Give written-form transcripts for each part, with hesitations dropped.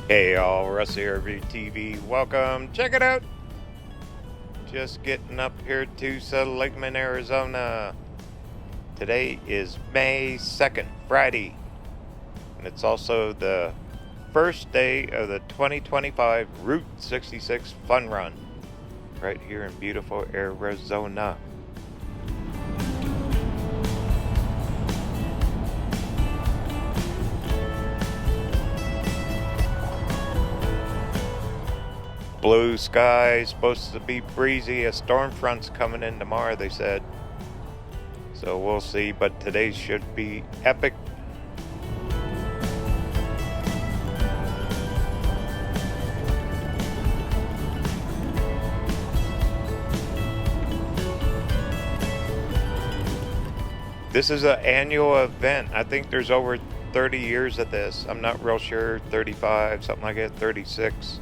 Hey y'all, Russ here, RVerTV. Welcome. Check it out. Just getting up here to Seligman, Arizona. Today is May 2nd, Friday. And it's also the first day of the 2025 Route 66 Fun Run. Right here in beautiful Arizona. Blue sky, supposed to be breezy. A storm front's coming in tomorrow, they said. So we'll see, but today should be epic. This is an annual event. I think there's over 30 years of this. I'm not real sure, 35, something like that, 36.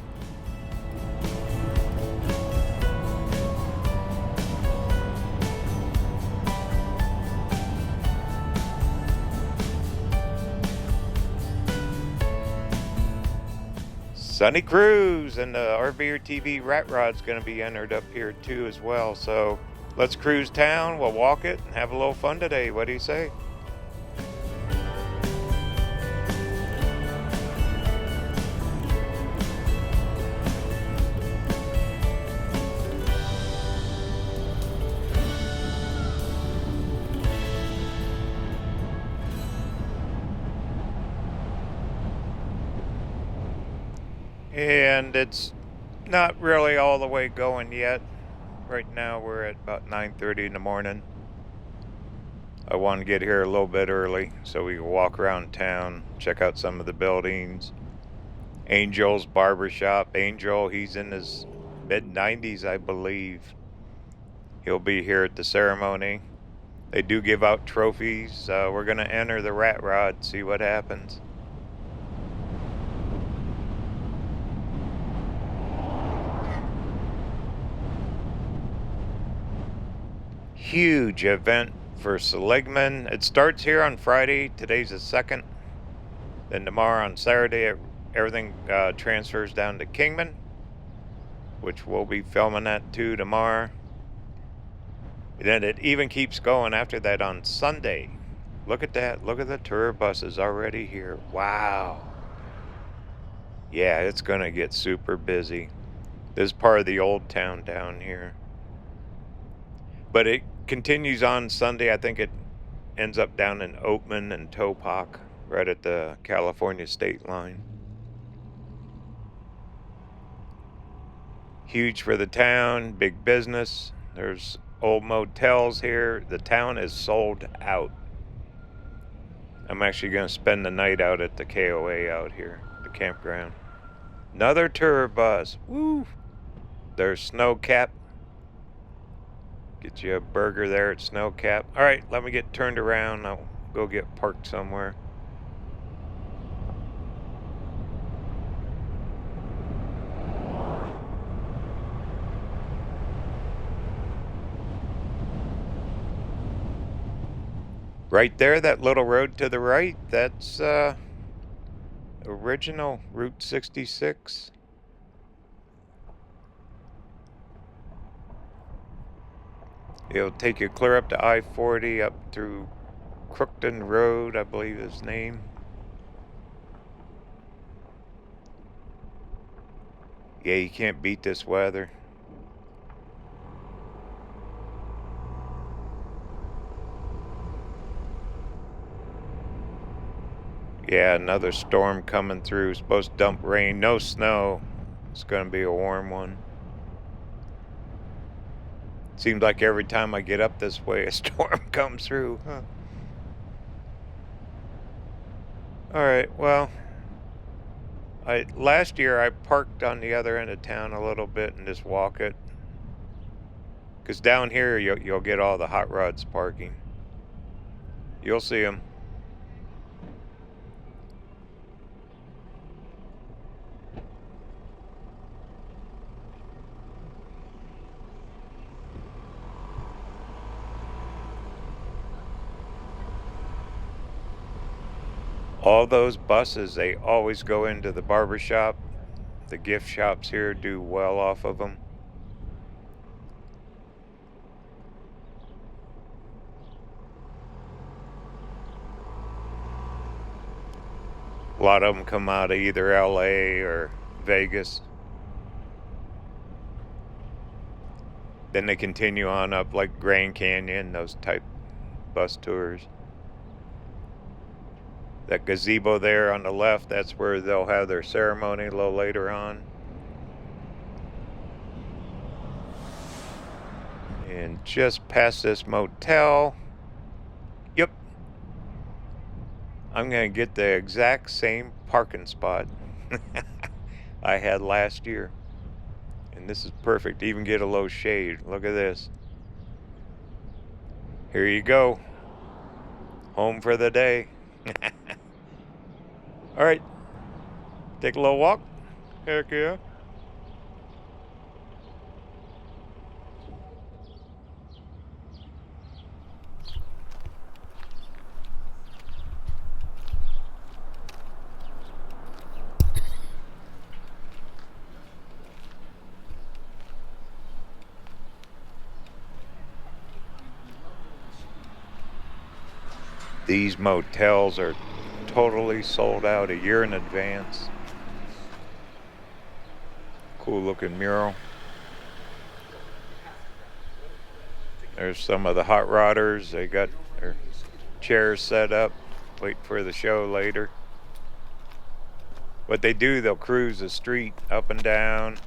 Sunny Cruise and the RVerTV Ratrod's going to be entered up here too as well. So let's cruise town, we'll walk it and have a little fun today. What do you say? And it's not really all the way going yet. Right now we're at about 9:30 in the morning. I want to get here a little bit early so we can walk around town, check out some of the buildings. Angel's barbershop. Angel, he's in his mid-90s, I believe. He'll be here at the ceremony. They do give out trophies. We're going to enter the Ratrod, see what happens. Huge event for Seligman. It starts here on Friday. Today's the 2nd. Then tomorrow on Saturday, everything transfers down to Kingman, which we'll be filming that too tomorrow. And then it even keeps going after that on Sunday. Look at that. Look at the tour buses already here. Wow. Yeah, it's going to get super busy. This is part of the old town down here. But it continues on Sunday. I think it ends up down in Oatman and Topak, right at the California state line. Huge for the town, big business. There's old motels here. The town is sold out. I'm actually going to spend the night out at the KOA out here, the campground. Another tour bus. Woo! There's Snow Cap. Get you a burger there at Snow Cap. All right, let me get turned around. I'll go get parked somewhere. Right there, that little road to the right, that's original Route 66. It'll take you clear up to I-40, up through Crookton Road, I believe his name. Yeah, you can't beat this weather. Yeah, another storm coming through. Supposed to dump rain. No snow. It's going to be a warm one. Seems like every time I get up this way, a storm comes through. Huh. All right, well, last year I parked on the other end of town a little bit and just walk it. Because down here, you'll get all the hot rods parking. You'll see them. All those buses, they always go into the barber shop. The gift shops here do well off of them. A lot of them come out of either LA or Vegas. Then they continue on up like Grand Canyon, those type bus tours. That gazebo there on the left, that's where they'll have their ceremony a little later on. And just past this motel, yep, I'm gonna get the exact same parking spot I had last year. And this is perfect to even get a low shade. Look at this. Here you go. Home for the day. All right, take a little walk. Heck yeah. These motels are totally sold out a year in advance. Cool looking mural. There's some of the hot rodders. They got their chairs set up, wait for the show later. What they do, they'll cruise the street up and down.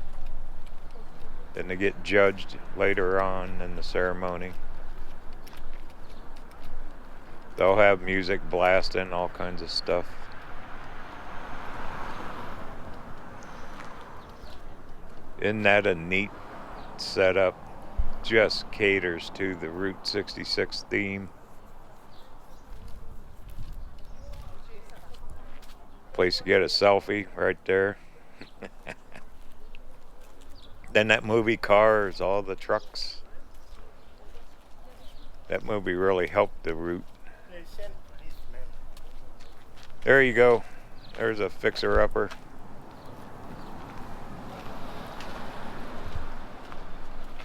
Then they get judged later on in the ceremony. They'll have music blasting, all kinds of stuff. Isn't that a neat setup? Just caters to the Route 66 theme. Place to get a selfie right there. Then that movie Cars, all the trucks. That movie really helped the route. There you go. There's a fixer-upper.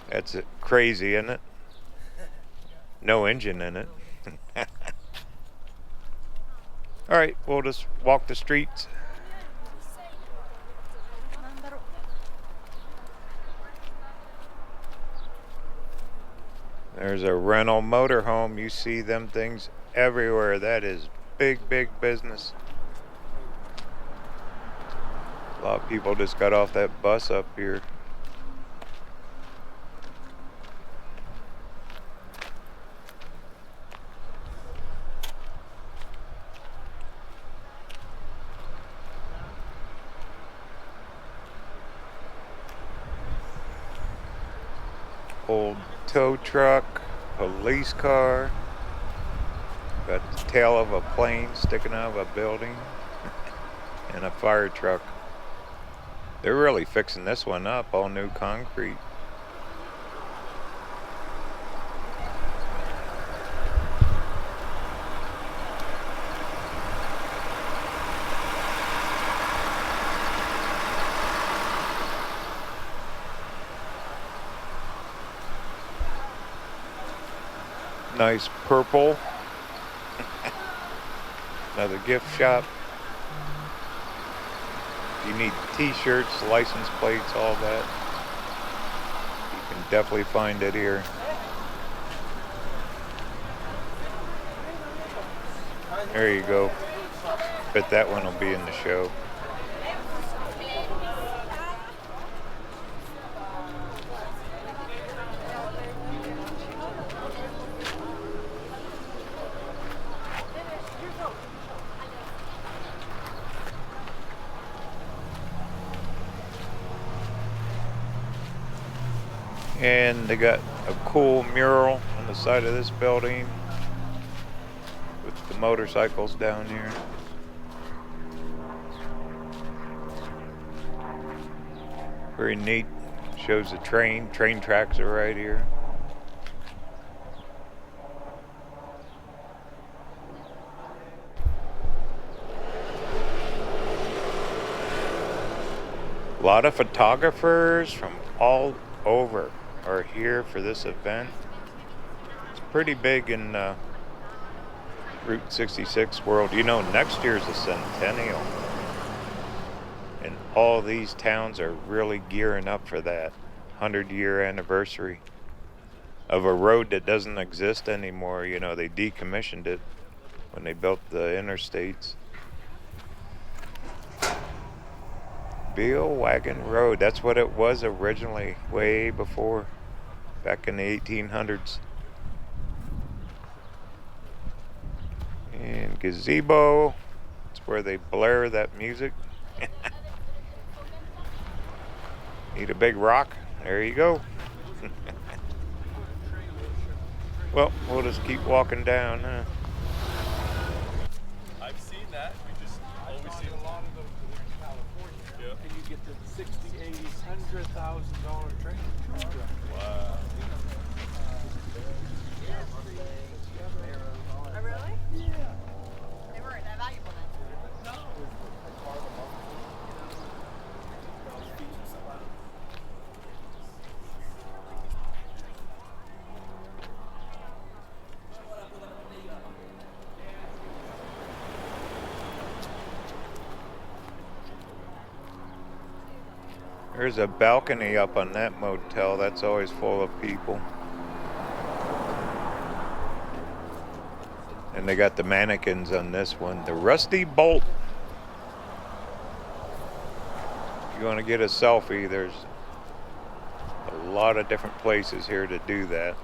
That's it. Crazy, isn't it? No engine in it. All right, we'll just walk the streets. There's a rental motorhome. You see them things everywhere. That is big, big business. A lot of people just got off that bus up here. Old tow truck, police car, got the tail of a plane sticking out of a building, and a fire truck. They're really fixing this one up, all new concrete. Nice purple. Another gift shop. You need t-shirts, license plates, all that. You can definitely find it here. There you go. Bet that one will be in the show. And they got a cool mural on the side of this building with the motorcycles down here. Very neat. Shows the train. Train tracks are right here. lot of photographers from all over are here for this event. It's pretty big in Route 66 world. You know, next year's a centennial. And all these towns are really gearing up for that 100-year anniversary of a road that doesn't exist anymore. You know, they decommissioned it when they built the interstates. Beale Wagon Road, that's what it was originally, way before, back in the 1800s. And gazebo, it's where they blare that music. Need a big rock? There you go. Well, we'll just keep walking down, huh? I've seen that. We just always see a lot of those in California. Yeah. And you get the $60,000, $80,000, $100,000 trailer. Wow. Oh, really? Yeah. They weren't that valuable then? No. There's a balcony up on that motel. That's always full of people. And they got the mannequins on this one. The Rusty Bolt. If you want to get a selfie, there's a lot of different places here to do that.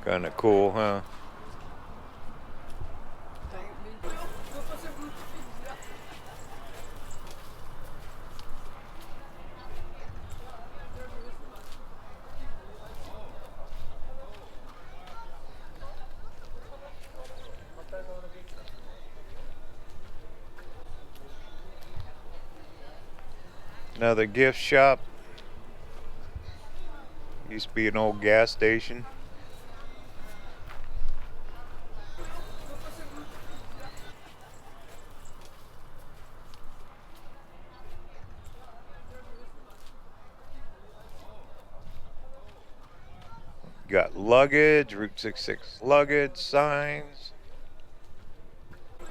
Kind of cool, huh? Another gift shop. Used to be an old gas station. Got luggage, Route 66 luggage, signs,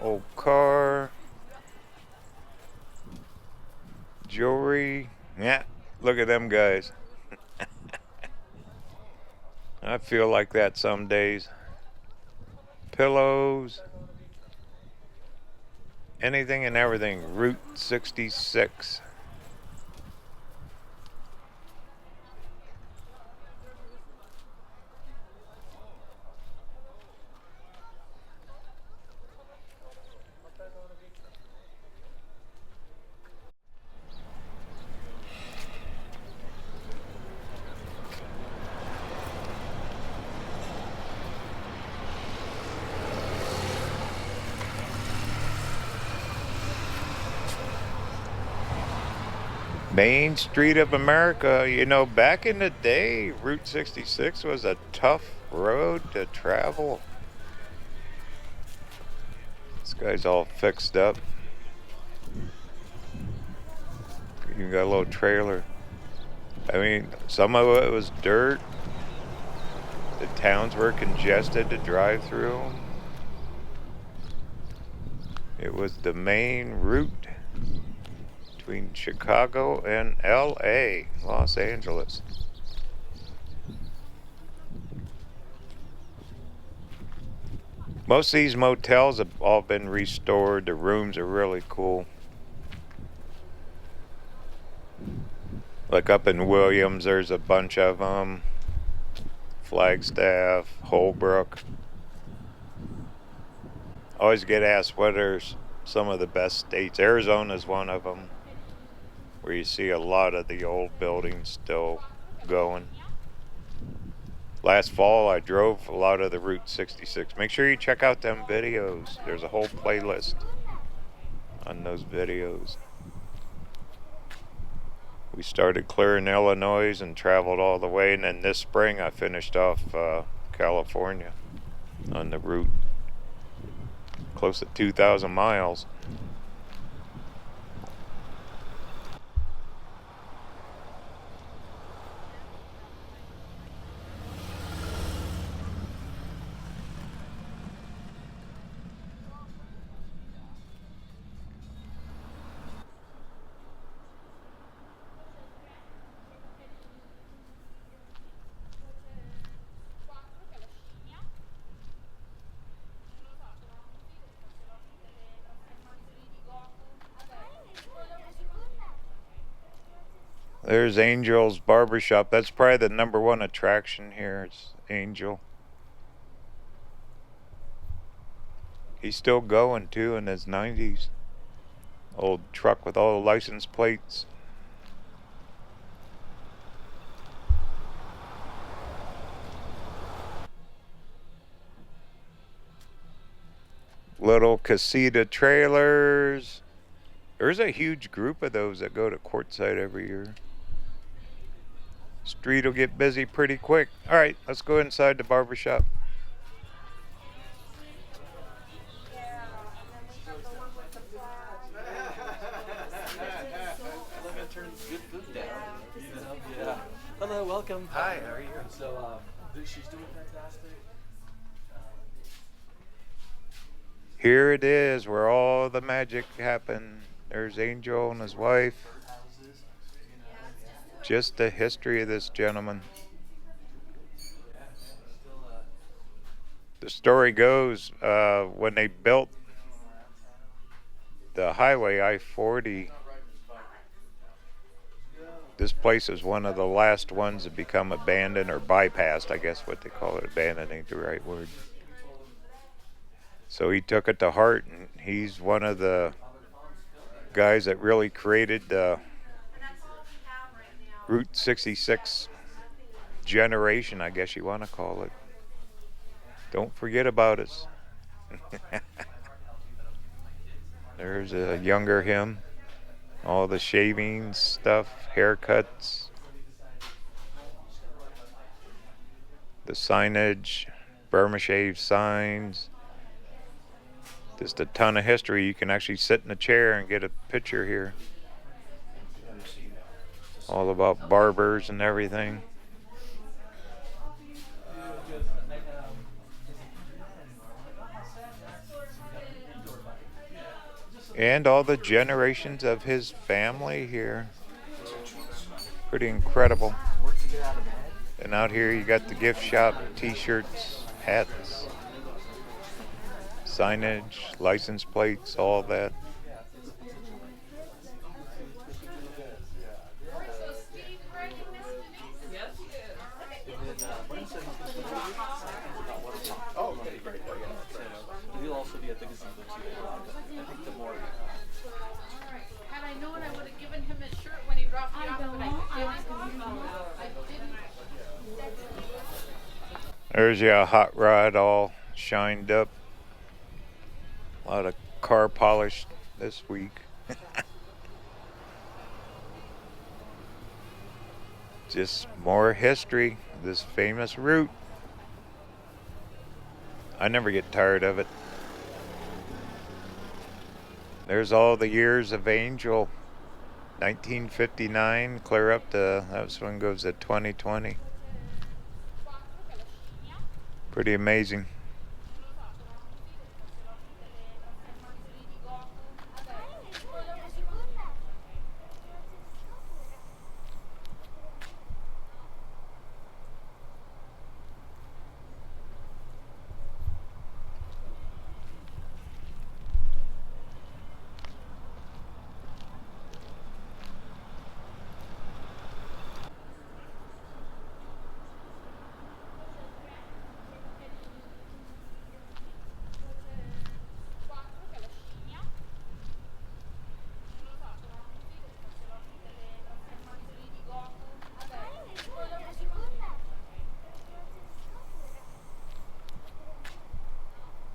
old car, jewelry. Yeah, look at them guys. I feel like that some days. Pillows, anything and everything, Route 66. Main Street of America. You know, back in the day, Route 66 was a tough road to travel. This guy's all fixed up. You got a little trailer. I mean, some of it was dirt. The towns were congested to drive through. It was the main route between Chicago and LA, Los Angeles. Most of these motels have all been restored. The rooms are really cool. Like up in Williams, there's a bunch of them. Flagstaff, Holbrook. Always get asked what are some of the best states. Arizona's one of them, where you see a lot of the old buildings still going. Last fall I drove a lot of the Route 66. Make sure you check out them videos. There's a whole playlist on those videos. We started clearing Illinois and traveled all the way, and then this spring I finished off California on the route. Close to 2,000 miles. There's Angel's barbershop. That's probably the #1 attraction here. It's Angel. He's still going too in his 90s. Old truck with all the license plates. Little casita trailers. There's a huge group of those that go to Quartzsite every year. Street will get busy pretty quick. All right, let's go inside the barbershop. Hello, welcome. Hi, how are you? So, she's doing fantastic. Here it is, where all the magic happened. There's Angel and his wife. Just the history of this gentleman. The story goes, when they built the highway I-40, this place is one of the last ones to become abandoned, or bypassed, I guess what they call it. Abandoned ain't the right word. So he took it to heart, and he's one of the guys that really created the Route 66 generation, I guess you want to call it. Don't forget about us. There's a younger him. All the shaving stuff, haircuts, the signage, Burma shave signs. Just a ton of history. You can actually sit in a chair and get a picture here. All about barbers and everything. And all the generations of his family here. Pretty incredible. And out here you got the gift shop, t-shirts, hats, signage, license plates, all that. He'll also be at the gazebo too. I think the more. Had I known, I would have given him his shirt when he dropped me off, but I didn't. There's your hot rod all shined up. A lot of car polish this week. Just more history, this famous route. I never get tired of it. There's all the years of Angel. 1959, clear up to, that one goes to 2020. Pretty amazing.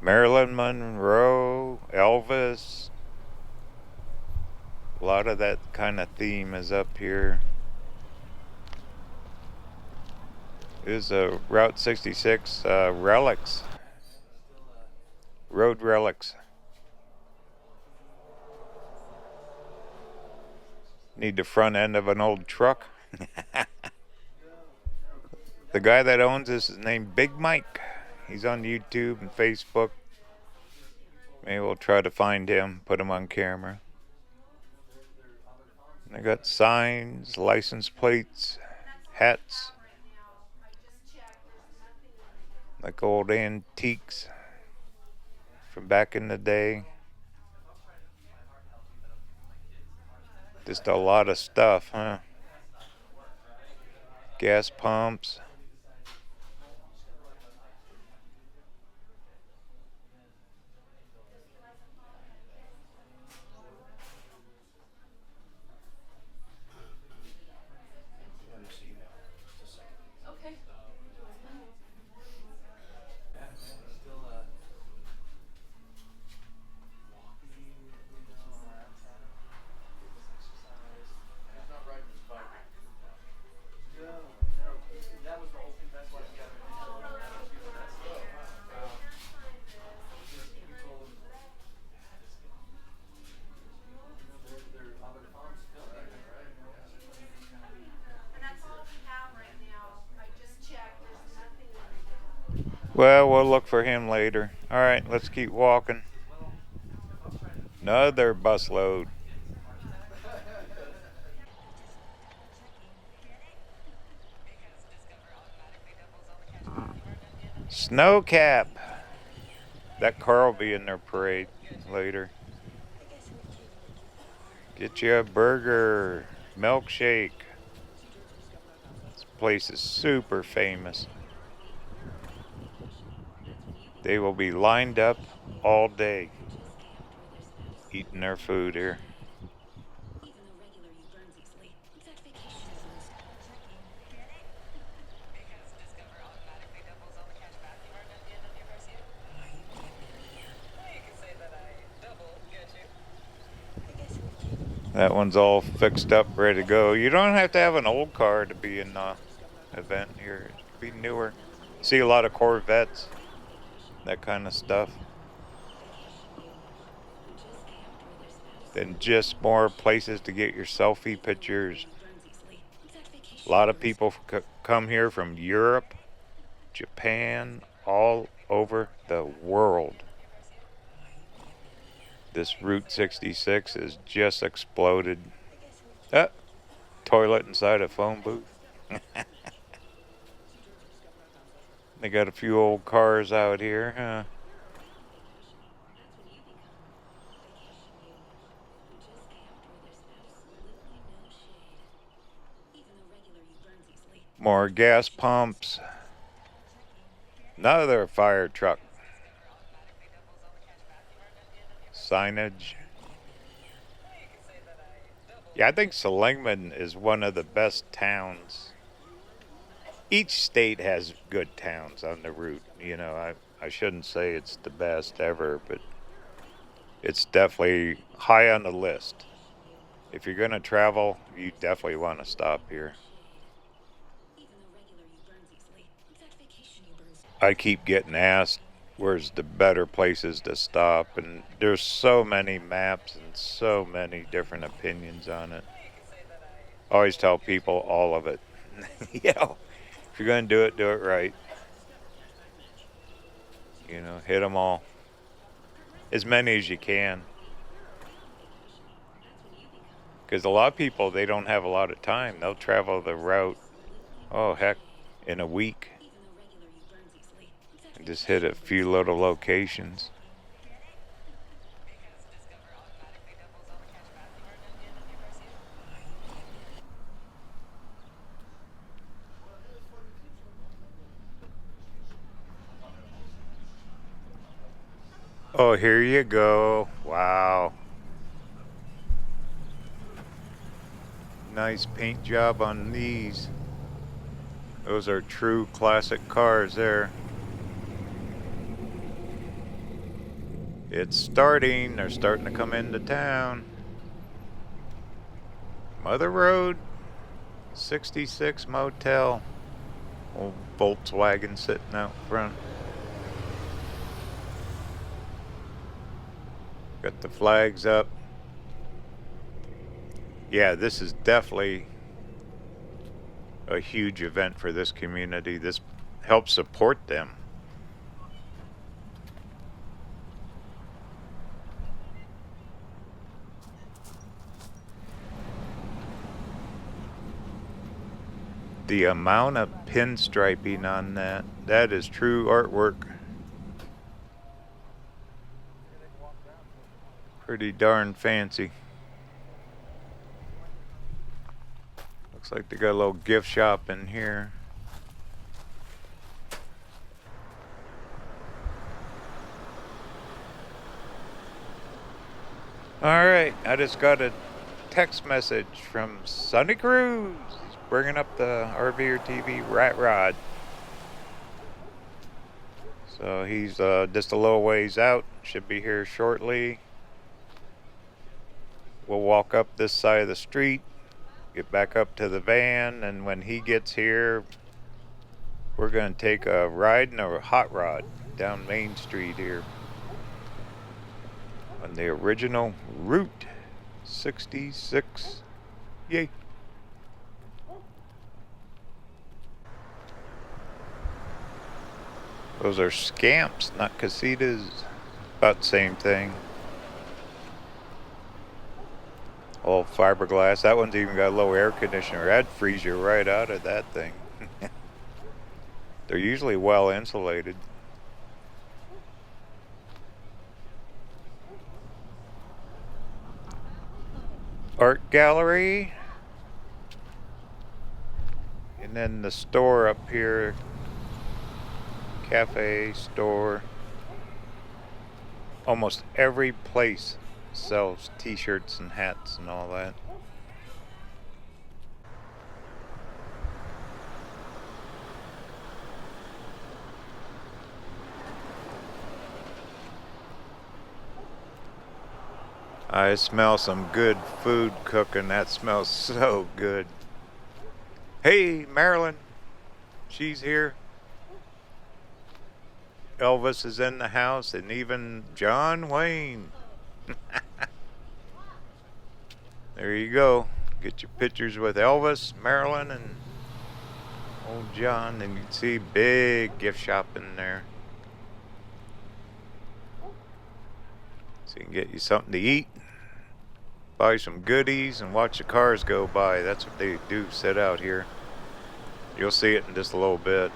Marilyn Monroe, Elvis. A lot of that kind of theme is up here. This is a Route 66 relics. Road relics. Need the front end of an old truck. The guy that owns this is named Big Mike. He's on YouTube and Facebook. Maybe we'll try to find him, put him on camera. And they got signs, license plates, hats. Like old antiques from back in the day. Just a lot of stuff, huh? gas pumps. Okay. Well, we'll look for him later. All right, let's keep walking. Another busload. Snow cap. That car will be in their parade later. Get you a burger, milkshake. This place is super famous. They will be lined up all day eating their food here. That one's all fixed up, ready to go. You don't have to have an old car to be in the event here. It could be newer. See a lot of Corvettes, that kind of stuff. Then just more places to get your selfie pictures. A lot of people come here from Europe, Japan, all over the world. This Route 66 is just exploded. Toilet inside a phone booth. They got a few old cars out here, huh? More gas pumps. Another fire truck. Signage. Yeah, I think Seligman is one of the best towns. Each state has good towns on the route. You know, I shouldn't say it's the best ever, but it's definitely high on the list. If you're going to travel, you definitely want to stop here. I keep getting asked where's the better places to stop, and there's so many maps and so many different opinions on it. I always tell people all of it. You know, if you're going to do it right. You know, hit them all. As many as you can. Because a lot of people, they don't have a lot of time. They'll travel the route, oh heck, in a week. And just hit a few little locations. Oh, here you go. Wow. Nice paint job on these. Those are true classic cars there. It's starting. They're starting to come into town. Mother Road, 66 Motel. Old Volkswagen sitting out front. Got the flags up. Yeah, this is definitely a huge event for this community. This helps support them. The amount of pinstriping on that is true artwork. Pretty darn fancy. Looks like they got a little gift shop in here. Alright, I just got a text message from Sonny Cruz. He's bringing up the RVerTV Ratrod. So he's just a little ways out. Should be here shortly. We'll walk up this side of the street, get back up to the van, and when he gets here, we're going to take a ride in a hot rod down Main Street here on the original Route 66. Yay. Those are scamps, not casitas. About the same thing. All fiberglass. That one's even got a low air conditioner. That'd freeze you right out of that thing. They're usually well insulated. Art gallery. And then the store up here. Cafe, store. Almost every place sells t-shirts and hats and all that. I smell some good food cooking. That smells so good. Hey, Marilyn. She's here. Elvis is in the house, and even John Wayne. There you go. Get your pictures with Elvis, Marilyn, and old John, and you can see big gift shop in there. So you can get you something to eat, buy some goodies, and watch the cars go by. That's what they do set out here. You'll see it in just a little bit.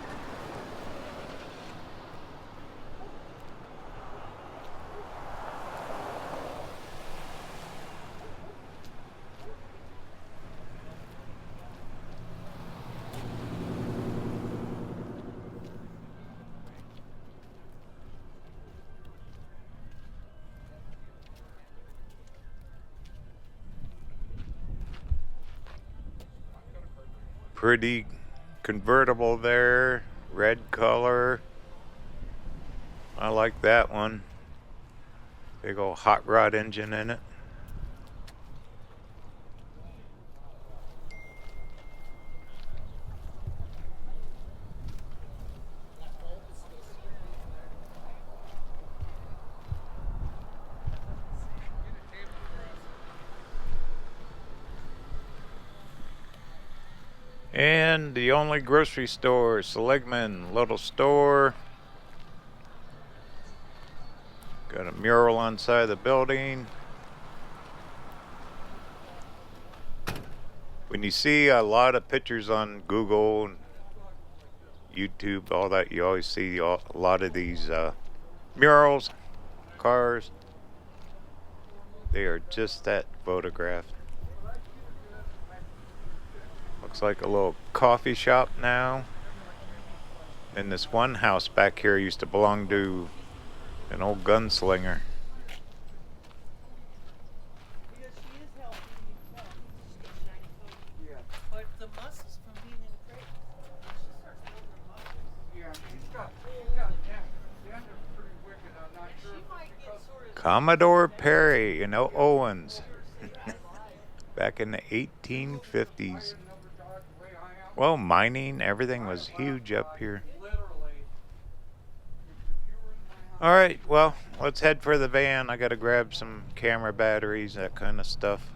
Pretty convertible there, red color. I like that one. Big old hot rod engine in it. And the only grocery store, Seligman, little store. Got a mural on the side of the building. When you see a lot of pictures on Google and YouTube, all that, you always see a lot of these murals, cars. They are just that photographed. Looks like a little coffee shop now. And this one house back here used to belong to an old gunslinger. But the muscles from being in the crate. Yeah, he's got the end are pretty wicked. I'm not sure. She might get sort of. Commodore Perry, Owens. Back in the 1850s. Well, mining, everything was huge up here. Alright, well, let's head for the van. I gotta grab some camera batteries, that kind of stuff.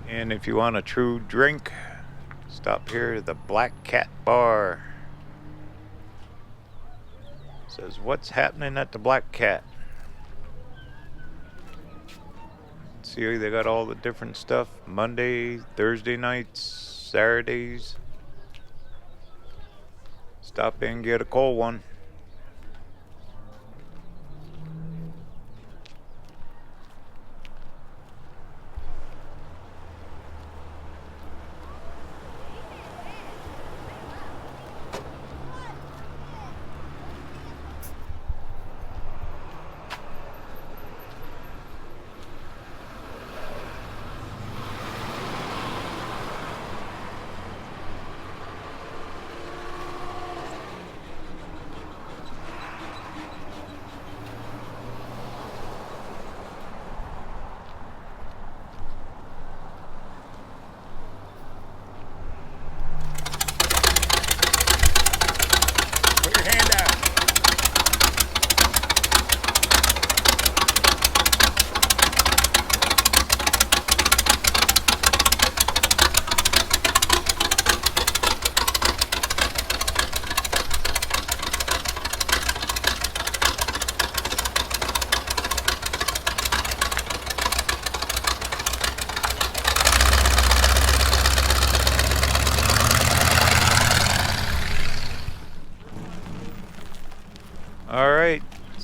And if you want a true drink, stop here at the Black Cat Bar. It says, what's happening at the Black Cat? See, they got all the different stuff. Monday, Thursday nights, Saturdays. Stop in, get a cold one.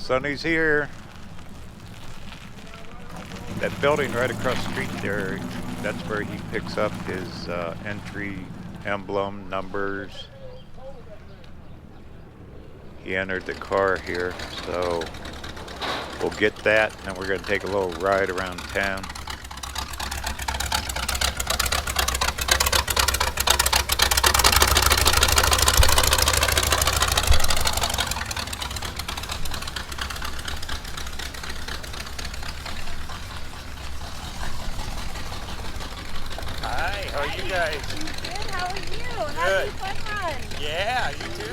Sonny's here. That building right across the street there, that's where he picks up his entry emblem numbers. He entered the car here, so we'll get that, and then we're going to take a little ride around town. Hi, how are you guys? Good, how are you? Good. Happy fun run. Yeah, you too.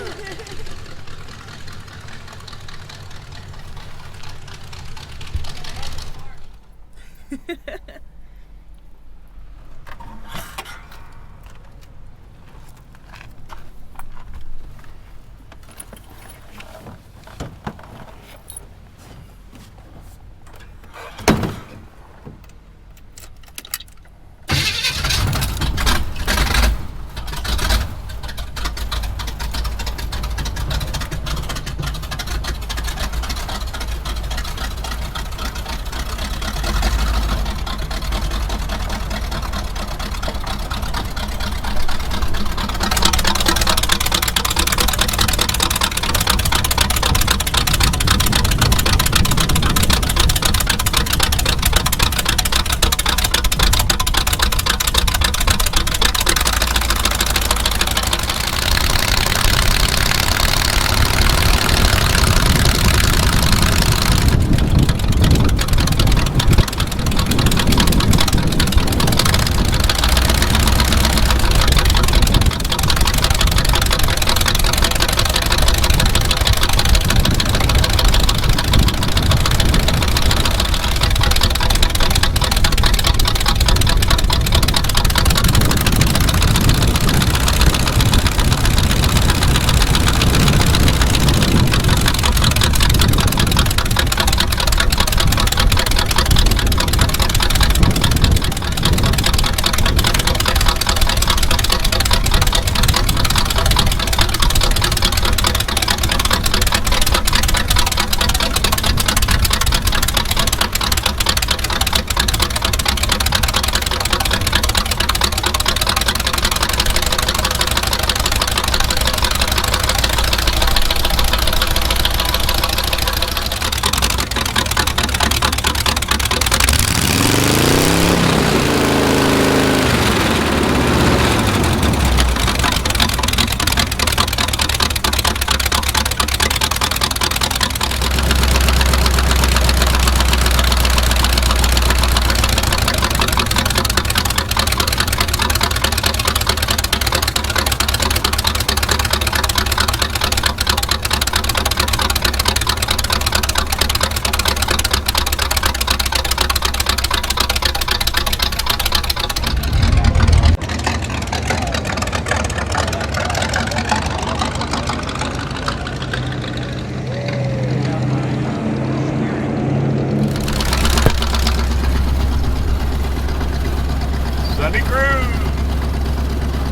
Sunny Cruise!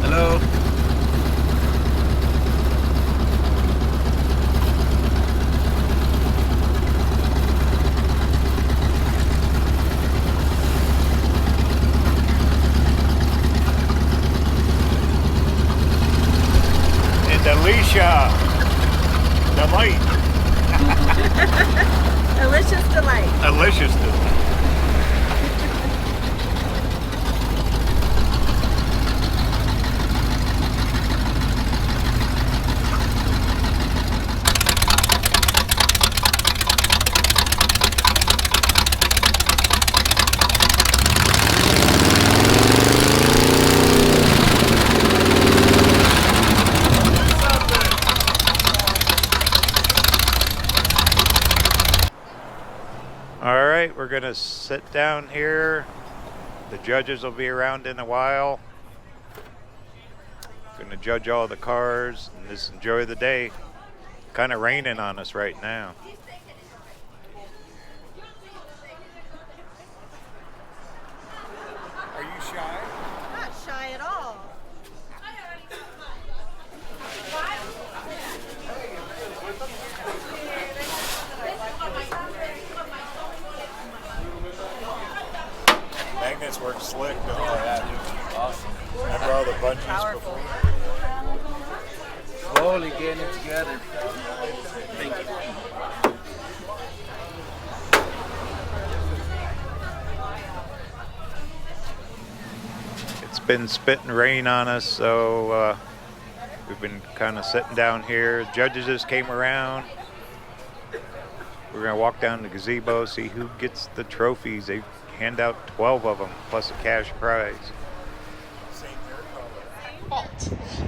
Hello. And Alicia, Delight. Delicious delight. Delicious. All right, we're gonna sit down here. The judges will be around in a while. Gonna judge all the cars and just enjoy the day. Kind of raining on us right now. Are you shy? Not shy at all. run these Powerful. before. Slowly getting it together. Thank you. It's been spitting rain on us, so we've been kind of sitting down here. Judges just came around. We're gonna walk down the gazebo, see who gets the trophies. They hand out 12 of them, plus a cash prize.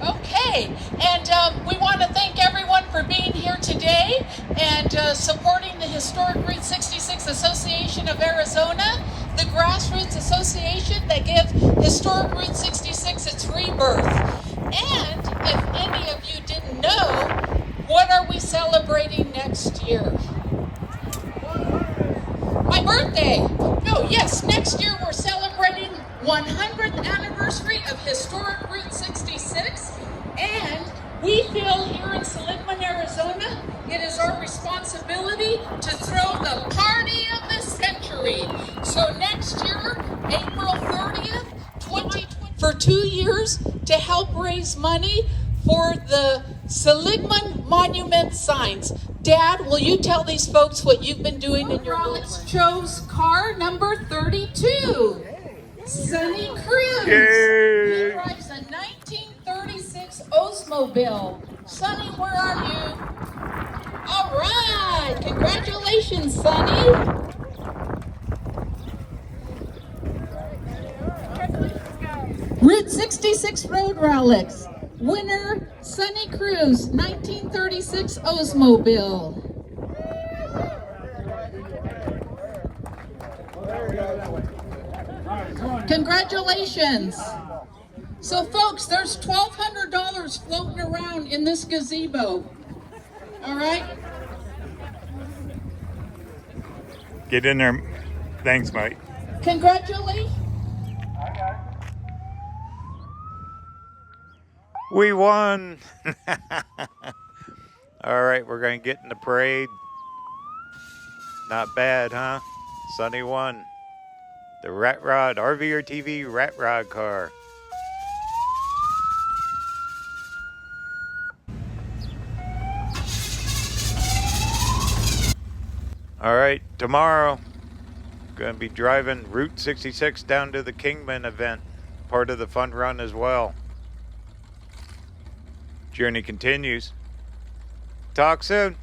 Okay, and we want to thank everyone for being here today and supporting the Historic Route 66 Association of Arizona, the grassroots association that give Historic Route 66 its rebirth. And if any of you didn't know, what are we celebrating next year? My birthday. No, yes, next year we're celebrating 100th anniversary of Historic Route 66, and we feel here in Seligman, Arizona, it is our responsibility to throw the party of the century. So next year, April 30th, 2020, for 2 years to help raise money for the Seligman Monument signs. Dad, will you tell these folks what you've been doing in your Alex chose car number 32. Sunny Cruz. Yay! He drives a 1936 Oldsmobile. Sunny, where are you? All right. Congratulations, Sunny. Route 66 Road Relics. Winner, Sunny Cruz, 1936 Oldsmobile. Congratulations. So folks, there's $1,200 floating around in this gazebo. All right? Get in there. Thanks, Mike. Congratulations. We won. All right, we're going to get in the parade. Not bad, huh? Sunny won. The Ratrod, RVerTV Ratrod car. All right, tomorrow, going to be driving Route 66 down to the Kingman event, part of the fun run as well. Journey continues. Talk soon.